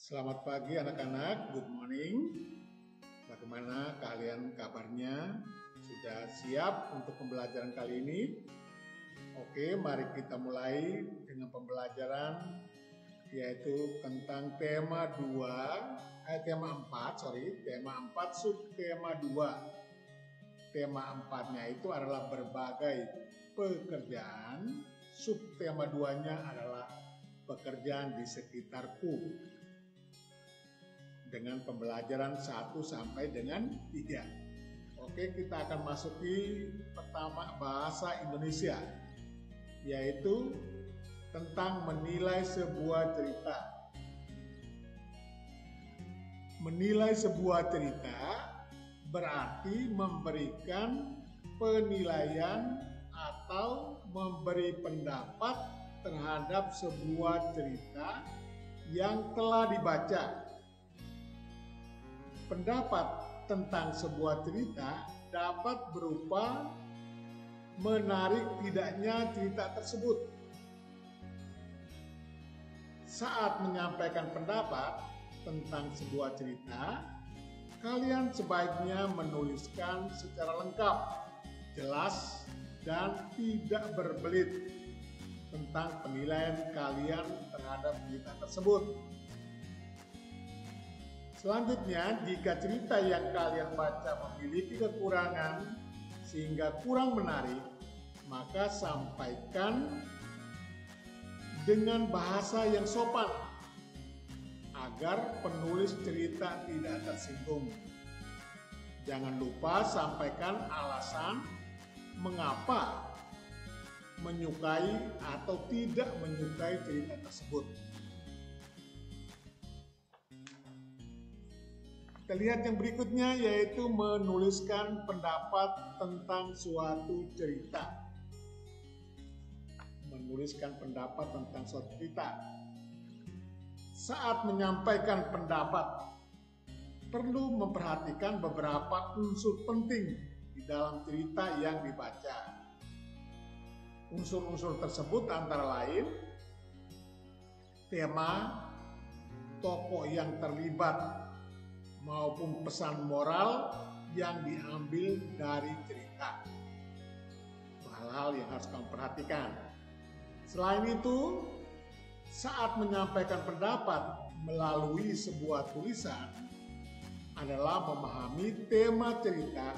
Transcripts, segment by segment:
Selamat pagi anak-anak, good morning. Bagaimana kalian kabarnya? Sudah siap untuk pembelajaran kali ini? Oke, mari kita mulai dengan pembelajaran yaitu tentang tema 4, subtema 2. Tema 4-nya itu adalah berbagai pekerjaan, subtema 2-nya adalah pekerjaan di sekitarku. Dengan pembelajaran 1 sampai dengan 3. Oke, kita akan masuki pertama bahasa Indonesia, yaitu tentang menilai sebuah cerita. Menilai sebuah cerita berarti memberikan penilaian atau memberi pendapat terhadap sebuah cerita yang telah dibaca. Pendapat tentang sebuah cerita dapat berupa menarik tidaknya cerita tersebut. Saat menyampaikan pendapat tentang sebuah cerita, kalian sebaiknya menuliskan secara lengkap, jelas, dan tidak berbelit tentang penilaian kalian terhadap cerita tersebut. Selanjutnya, jika cerita yang kalian baca memiliki kekurangan sehingga kurang menarik, maka sampaikan dengan bahasa yang sopan agar penulis cerita tidak tersinggung. Jangan lupa sampaikan alasan mengapa menyukai atau tidak menyukai cerita tersebut. Kita lihat yang berikutnya, yaitu menuliskan pendapat tentang suatu cerita. Menuliskan pendapat tentang suatu cerita. Saat menyampaikan pendapat, perlu memperhatikan beberapa unsur penting di dalam cerita yang dibaca. Unsur-unsur tersebut antara lain tema, tokoh yang terlibat, maupun pesan moral yang diambil dari cerita. Hal-hal yang harus kamu perhatikan. Selain itu, saat menyampaikan pendapat melalui sebuah tulisan adalah memahami tema cerita,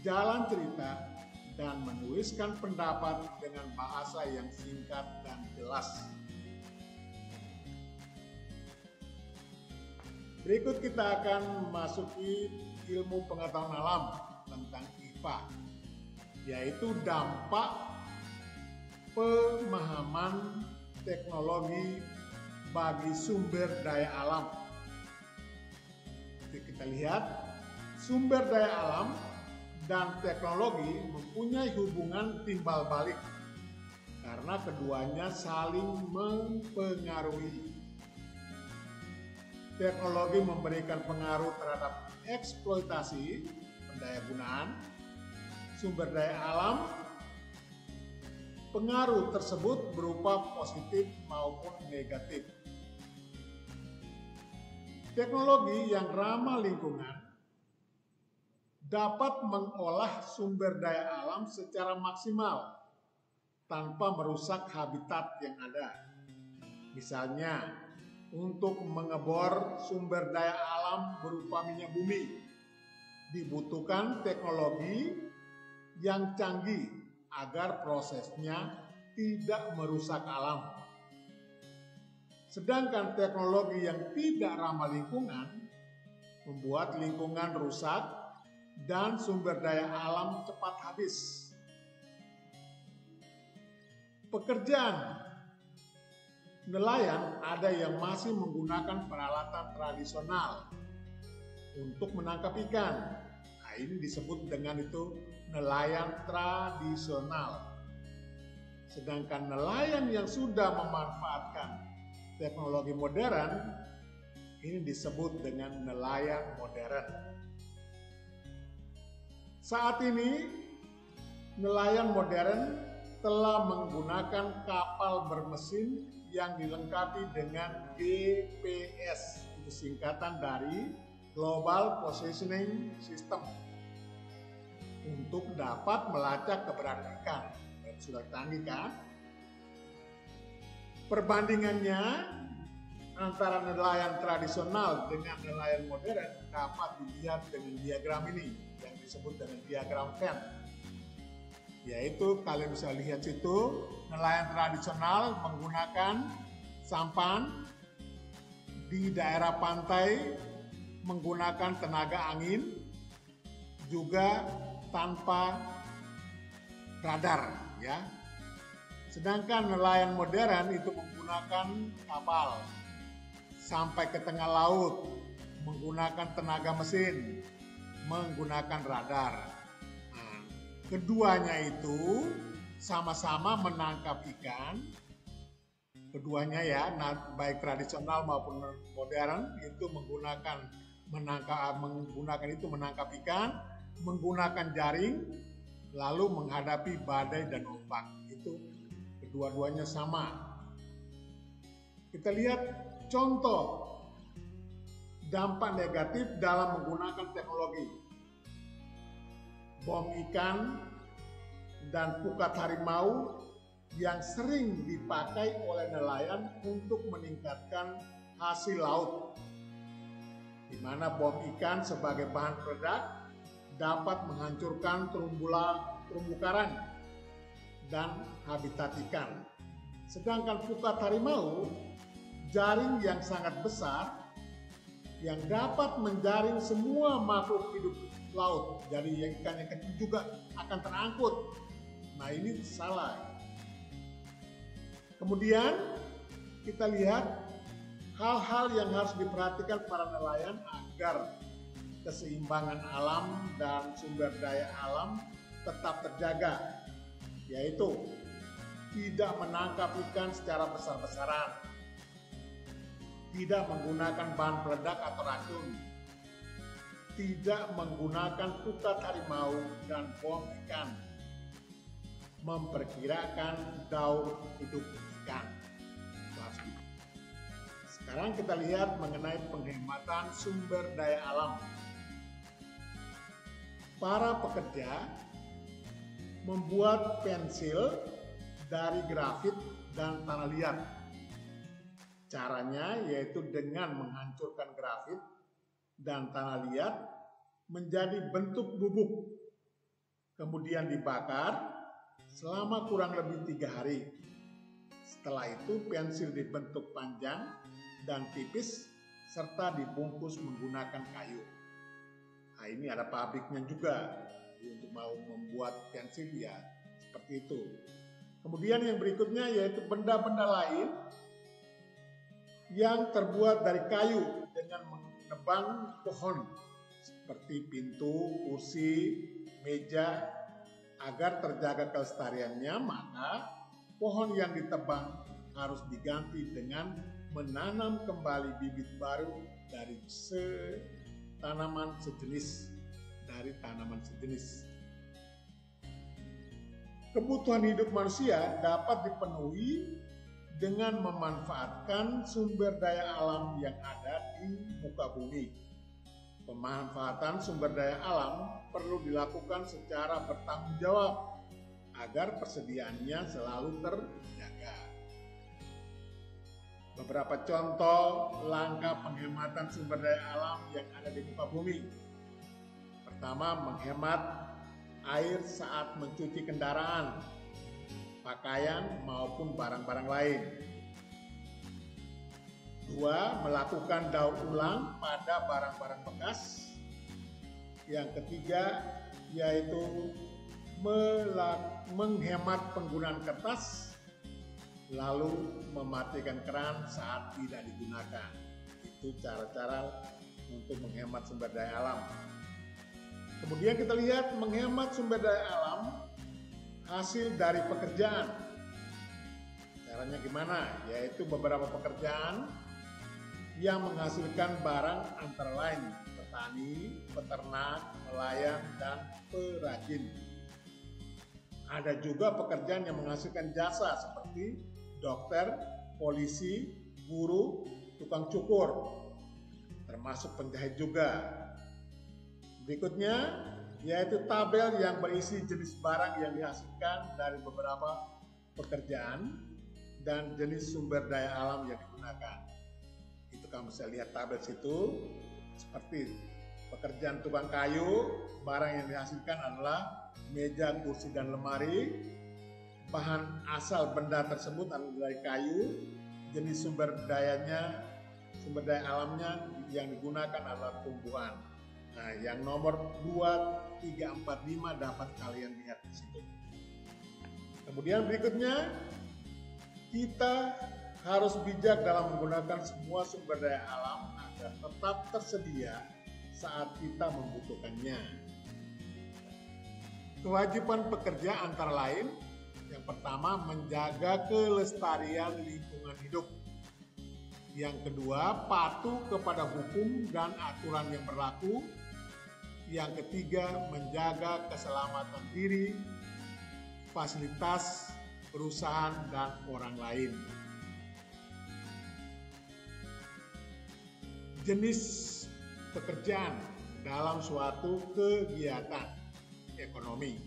jalan cerita, dan menuliskan pendapat dengan bahasa yang singkat dan jelas. Berikut kita akan memasuki ilmu pengetahuan alam tentang IPA, yaitu dampak pemahaman teknologi bagi sumber daya alam. Jadi kita lihat, sumber daya alam dan teknologi mempunyai hubungan timbal balik karena keduanya saling mempengaruhi. Teknologi memberikan pengaruh terhadap eksploitasi pendayagunaan sumber daya alam. Pengaruh tersebut berupa positif maupun negatif. Teknologi yang ramah lingkungan dapat mengolah sumber daya alam secara maksimal tanpa merusak habitat yang ada. Misalnya, untuk mengebor sumber daya alam berupa minyak bumi, dibutuhkan teknologi yang canggih agar prosesnya tidak merusak alam. Sedangkan teknologi yang tidak ramah lingkungan membuat lingkungan rusak dan sumber daya alam cepat habis. Pekerjaan nelayan ada yang masih menggunakan peralatan tradisional untuk menangkap ikan. Nah, ini disebut dengan itu nelayan tradisional. Sedangkan nelayan yang sudah memanfaatkan teknologi modern, ini disebut dengan nelayan modern. Saat ini, nelayan modern telah menggunakan kapal bermesin yang dilengkapi dengan GPS singkatan dari Global Positioning System untuk dapat melacak keberadaan ikan. Sudah canggih kan? Perbandingannya antara nelayan tradisional dengan nelayan modern dapat dilihat dengan diagram ini yang disebut dengan diagram Venn. Yaitu kalian bisa lihat situ, nelayan tradisional menggunakan sampan di daerah pantai menggunakan tenaga angin juga tanpa radar, ya. Sedangkan nelayan modern itu menggunakan kapal sampai ke tengah laut, menggunakan tenaga mesin, menggunakan radar. Nah, keduanya itu sama-sama menangkap ikan. Keduanya ya, baik tradisional maupun modern itu menangkap ikan, menggunakan jaring, lalu menghadapi badai dan ombak. Itu kedua-duanya sama. Kita lihat contoh dampak negatif dalam menggunakan teknologi. Bom ikan dan pukat harimau yang sering dipakai oleh nelayan untuk meningkatkan hasil laut, di mana bom ikan sebagai bahan peledak dapat menghancurkan terumbu karang dan habitat ikan. Sedangkan pukat harimau, jaring yang sangat besar yang dapat menjaring semua makhluk hidup laut. Jadi yang ikan yang kecil juga akan terangkut. Nah, ini salah. Kemudian kita lihat hal-hal yang harus diperhatikan para nelayan agar keseimbangan alam dan sumber daya alam tetap terjaga, yaitu tidak menangkap ikan secara besar-besaran, tidak menggunakan bahan peledak atau racun, tidak menggunakan pukat harimau dan bom ikan, memperkirakan daur hidup ikan. Sekarang kita lihat mengenai penghematan sumber daya alam. Para pekerja membuat pensil dari grafit dan tanah liat. Caranya yaitu dengan menghancurkan grafit dan tanah liat menjadi bentuk bubuk, kemudian dibakar selama kurang lebih 3 hari. Setelah itu pensil dibentuk panjang dan tipis serta dibungkus menggunakan kayu. Nah, ini ada pabriknya juga. Jadi untuk mau membuat pensil ya seperti itu. Kemudian yang berikutnya yaitu benda-benda lain yang terbuat dari kayu dengan menebang pohon seperti pintu, kursi, meja agar terjaga kelestariannya, maka pohon yang ditebang harus diganti dengan menanam kembali bibit baru dari tanaman sejenis. Kebutuhan hidup manusia dapat dipenuhi dengan memanfaatkan sumber daya alam yang ada di muka bumi. Pemanfaatan sumber daya alam perlu dilakukan secara bertanggung jawab agar persediaannya selalu terjaga. Beberapa contoh langkah penghematan sumber daya alam yang ada di muka bumi. Pertama, menghemat air saat mencuci kendaraan, pakaian maupun barang-barang lain. 2. Melakukan daur ulang pada barang-barang bekas. Yang ketiga yaitu menghemat penggunaan kertas, lalu mematikan keran saat tidak digunakan. Itu cara-cara untuk menghemat sumber daya alam. Kemudian kita lihat menghemat sumber daya alam hasil dari pekerjaan. Caranya gimana? Yaitu beberapa pekerjaan yang menghasilkan barang antara lain petani, peternak, nelayan, dan perajin. Ada juga pekerjaan yang menghasilkan jasa seperti dokter, polisi, guru, tukang cukur. termasuk penjahit juga. Berikutnya yaitu tabel yang berisi jenis barang yang dihasilkan dari beberapa pekerjaan dan jenis sumber daya alam yang digunakan. Itu kamu bisa lihat tabel situ, seperti pekerjaan tukang kayu, barang yang dihasilkan adalah meja, kursi, dan lemari. Bahan asal benda tersebut adalah dari kayu, jenis sumber daya alamnya yang digunakan adalah tumbuhan. Nah, yang nomor 2, 3, 4, 5 dapat kalian lihat di situ. Kemudian berikutnya, kita harus bijak dalam menggunakan semua sumber daya alam agar tetap tersedia saat kita membutuhkannya. Kewajiban pekerja antara lain, yang pertama menjaga kelestarian lingkungan hidup. Yang kedua, patuh kepada hukum dan aturan yang berlaku. Yang ketiga, menjaga keselamatan diri, fasilitas, perusahaan, dan orang lain. Jenis pekerjaan dalam suatu kegiatan ekonomi.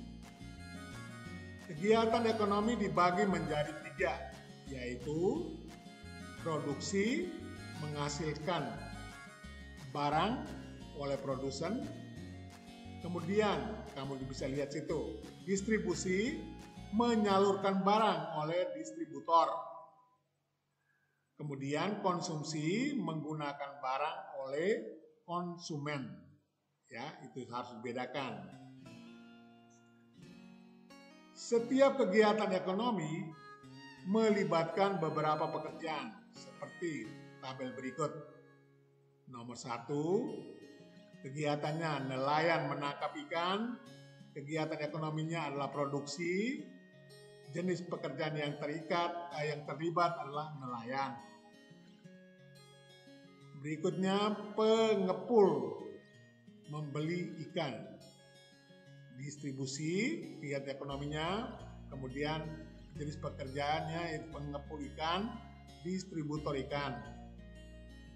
Kegiatan ekonomi dibagi menjadi 3, yaitu produksi, menghasilkan barang oleh produsen. Kemudian kamu bisa lihat situ, distribusi, menyalurkan barang oleh distributor. Kemudian konsumsi, menggunakan barang oleh konsumen. Ya, itu harus dibedakan. Setiap kegiatan ekonomi melibatkan beberapa pekerjaan seperti tabel berikut. Nomor 1, kegiatannya nelayan menangkap ikan, kegiatan ekonominya adalah produksi, jenis pekerjaan yang terlibat adalah nelayan. Berikutnya pengepul, membeli ikan, distribusi, kegiatan ekonominya, kemudian jenis pekerjaannya itu pengepul ikan, distributor ikan.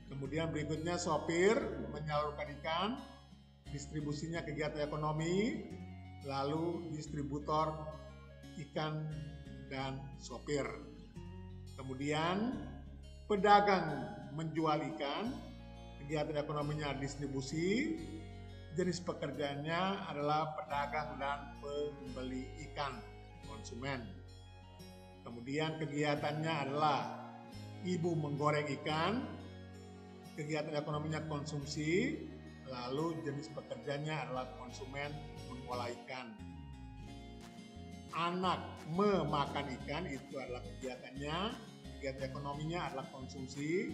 Kemudian berikutnya sopir, menyalurkan ikan, distribusinya kegiatan ekonomi, lalu distributor ikan dan sopir. Kemudian pedagang menjual ikan, kegiatan ekonominya distribusi, jenis pekerjaannya adalah pedagang dan pembeli ikan, konsumen. Kemudian kegiatannya adalah ibu menggoreng ikan, kegiatan ekonominya konsumsi, lalu jenis pekerjanya adalah konsumen mengolah ikan. Anak memakan ikan itu adalah kegiatannya, kegiatan ekonominya adalah konsumsi,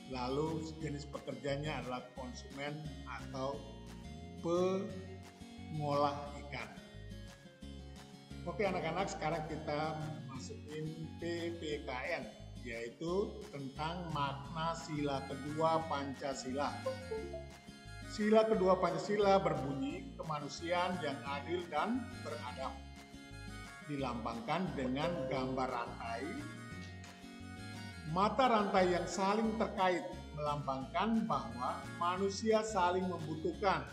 lalu jenis pekerjanya adalah konsumen atau pengolah ikan. Oke anak-anak, sekarang kita masukin PPKN, yaitu tentang makna sila kedua Pancasila. Sila kedua Pancasila berbunyi kemanusiaan yang adil dan beradab. Dilambangkan dengan gambar rantai. Mata rantai yang saling terkait melambangkan bahwa manusia saling membutuhkan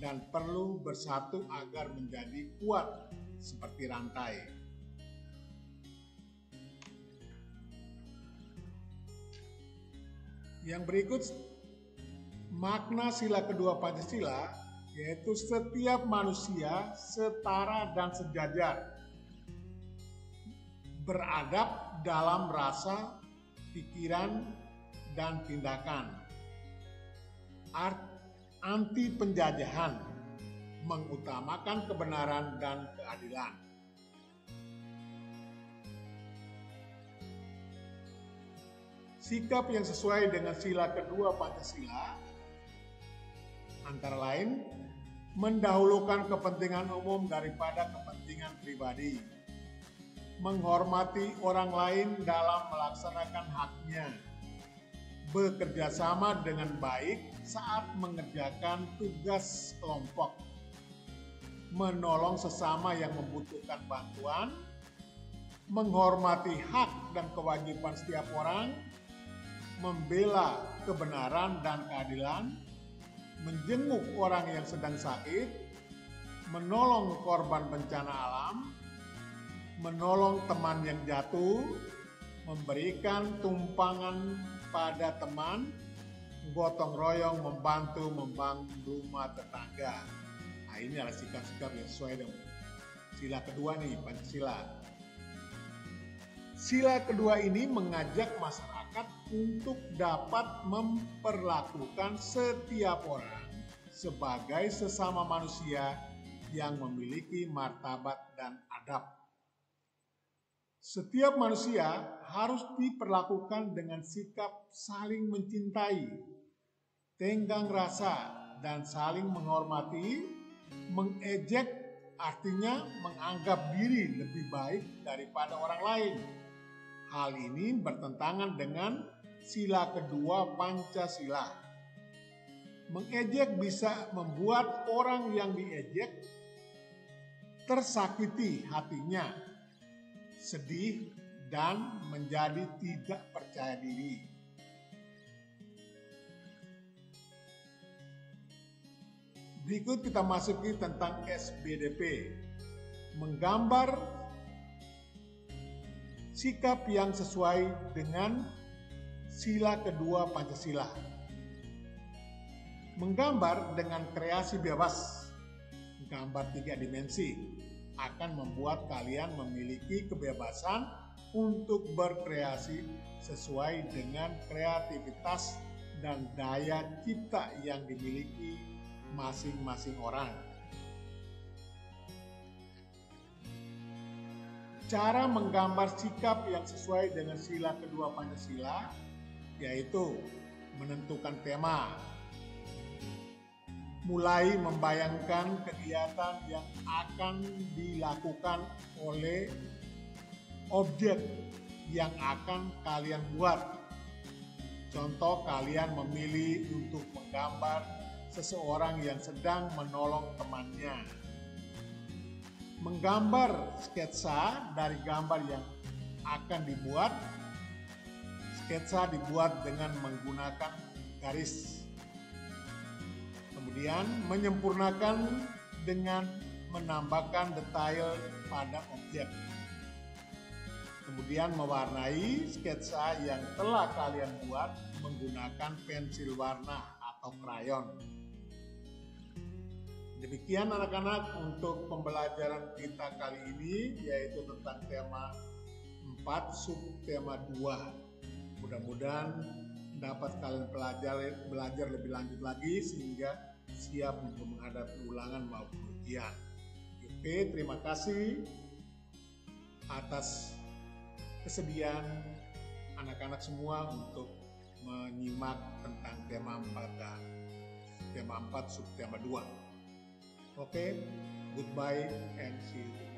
dan perlu bersatu agar menjadi kuat seperti rantai. Yang berikut makna sila kedua Pancasila, yaitu setiap manusia setara dan sejajar, beradab dalam rasa, pikiran, dan tindakan, anti penjajahan, mengutamakan kebenaran dan keadilan. Sikap yang sesuai dengan sila kedua Pancasila antara lain mendahulukan kepentingan umum daripada kepentingan pribadi, menghormati orang lain dalam melaksanakan haknya, bekerja sama dengan baik saat mengerjakan tugas kelompok, menolong sesama yang membutuhkan bantuan, menghormati hak dan kewajiban setiap orang, membela kebenaran dan keadilan, menjenguk orang yang sedang sakit, menolong korban bencana alam, menolong teman yang jatuh, memberikan tumpangan pada teman, gotong royong membantu membangun rumah tetangga. Nah, ini adalah sikap-sikap yang sesuai dengan sila kedua nih, Pancasila. Sila kedua ini mengajak masyarakat untuk dapat memperlakukan setiap orang sebagai sesama manusia yang memiliki martabat dan adab. Setiap manusia harus diperlakukan dengan sikap saling mencintai, tenggang rasa, dan saling menghormati. Mengejek artinya menganggap diri lebih baik daripada orang lain. Hal ini bertentangan dengan sila kedua Pancasila. Mengejek bisa membuat orang yang diejek tersakiti hatinya, sedih, dan menjadi tidak percaya diri. Berikut kita masuki tentang SBDP, menggambar sikap yang sesuai dengan sila kedua Pancasila. Menggambar dengan kreasi bebas, gambar 3 dimensi, akan membuat kalian memiliki kebebasan untuk berkreasi sesuai dengan kreativitas dan daya cipta yang dimiliki masing-masing orang. Cara menggambar sikap yang sesuai dengan sila kedua Pancasila yaitu menentukan tema, mulai membayangkan kegiatan yang akan dilakukan oleh objek yang akan kalian buat. Contoh, kalian memilih untuk menggambar seseorang yang sedang menolong temannya. Menggambar sketsa dari gambar yang akan dibuat. Sketsa dibuat dengan menggunakan garis. Kemudian menyempurnakan dengan menambahkan detail pada objek. Kemudian mewarnai sketsa yang telah kalian buat menggunakan pensil warna atau krayon. Demikian anak-anak untuk pembelajaran kita kali ini, yaitu tentang tema 4 subtema 2. Mudah-mudahan dapat kalian belajar lebih lanjut lagi sehingga siap untuk menghadapi ulangan maupun ujian. Oke, terima kasih atas kesediaan anak-anak semua untuk menyimak tentang tema 4 dan tema 4 subtema 2. Okay, goodbye and see you.